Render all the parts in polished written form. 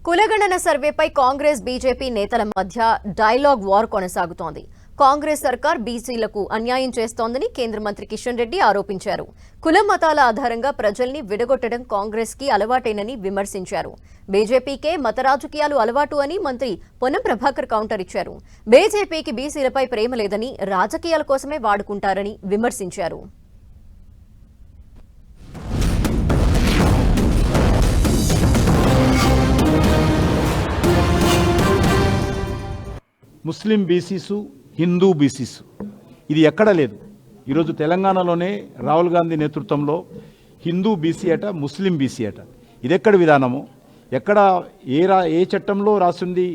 కులగణన సర్వేపై కాంగ్రెస్ బీజేపీ నేతల మధ్య డైలాగ్ వార్ కొనసాగుతోంది. కాంగ్రెస్ సర్కార్ బీసీలకు అన్యాయం చేస్తోందని కేంద్ర మంత్రి కిషన్ రెడ్డి ఆరోపించారు. కుల మతాల ఆధారంగా ప్రజల్ని విడగొట్టడం కాంగ్రెస్ కి అలవాటేనని విమర్శించారు. బీజేపీకే మత రాజకీయాలు అలవాటు అని మంత్రి పొన్నం ప్రభాకర్ కౌంటర్ ఇచ్చారు. బీజేపీకి బీసీలపై ప్రేమ లేదని, రాజకీయాల కోసమే వాడుకుంటారని విమర్శించారు. ముస్లిం బీసీసు, హిందూ బీసీసు ఇది ఎక్కడ లేదు. ఈరోజు తెలంగాణలోనే రాహుల్ గాంధీ నేతృత్వంలో హిందూ బీసీ అట, ముస్లిం బీసీ అట. ఇది ఎక్కడ విధానము? ఎక్కడ ఏ చట్టంలో రాసింది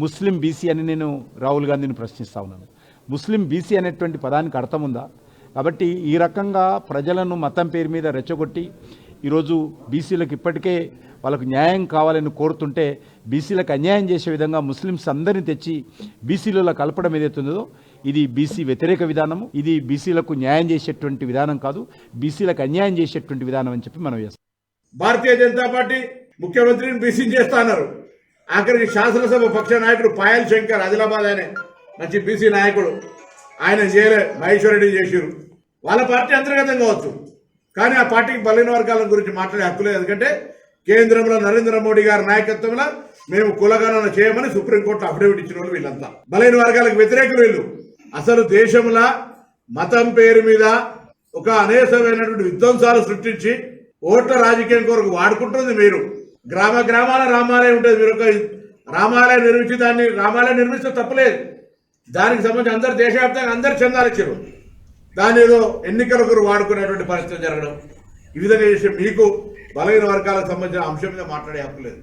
ముస్లిం బీసీ అని నేను రాహుల్ గాంధీని ప్రశ్నిస్తా ఉన్నాను. ముస్లిం బీసీ అనేటువంటి పదానికి అర్థం ఉందా? కాబట్టి ఈ రకంగా ప్రజలను మతం పేరు మీద రెచ్చగొట్టి ఈరోజు బీసీలకు ఇప్పటికే వాళ్ళకు న్యాయం కావాలని కోరుతుంటే బీసీలకు అన్యాయం చేసే విధంగా ముస్లిమ్స్ అందరినీ తెచ్చి బీసీలలో కలపడం ఏదైతుందో ఇది బీసీ వ్యతిరేక విధానము. ఇది బీసీలకు న్యాయం చేసేటువంటి విధానం కాదు, బీసీలకు అన్యాయం చేసేటువంటి విధానం అని చెప్పి మనం చేస్తాం. భారతీయ జనతా పార్టీ ముఖ్యమంత్రిని బీసీ చేస్తా అన్నారు. ఆఖరికి శాసనసభ పక్ష నాయకుడు పాయల్ శంకర్, ఆదిలాబాద్ ఆయన మంచి బీసీ నాయకుడు, ఆయన చేయలే, మహేశ్వర్ రెడ్డి చేసిరు. వాళ్ళ పార్టీ అంతర్గతం కావచ్చు, కానీ ఆ పార్టీకి బలైన వర్గాల గురించి మాట్లాడే హక్కు లేదు. ఎందుకంటే కేంద్రంలో నరేంద్ర మోడీ గారి నాయకత్వంలో మేము కులగణన చేయమని సుప్రీంకోర్టు అఫిడవిట్ ఇచ్చిన వాళ్ళు వీళ్ళంతా బలైన వర్గాలకు వ్యతిరేకులు. వీళ్ళు అసలు దేశంలో మతం పేరు మీద ఒక అనేకమైనటువంటి విధ్వంసాలు సృష్టించి ఓట్ల రాజకీయం కొరకు వాడుకుంటుంది. మీరు గ్రామ గ్రామాల రామాలయం ఉంటుంది. మీరు ఒక రామాలయం నిర్మించి దాన్ని రామాలయం నిర్మిస్తే తప్పలేదు. దానికి సంబంధించి అందరు దేశవ్యాప్తంగా అందరు చందాలు ఇచ్చారు. దాని ఏదో ఎన్నికల కొరకు వాడుకునేటువంటి పరిస్థితి జరగడం, ఈ విధంగా చేసే మీకు బలహీన వర్గాలకు సంబంధించిన అంశం మీద మాట్లాడే హక్కు లేదు.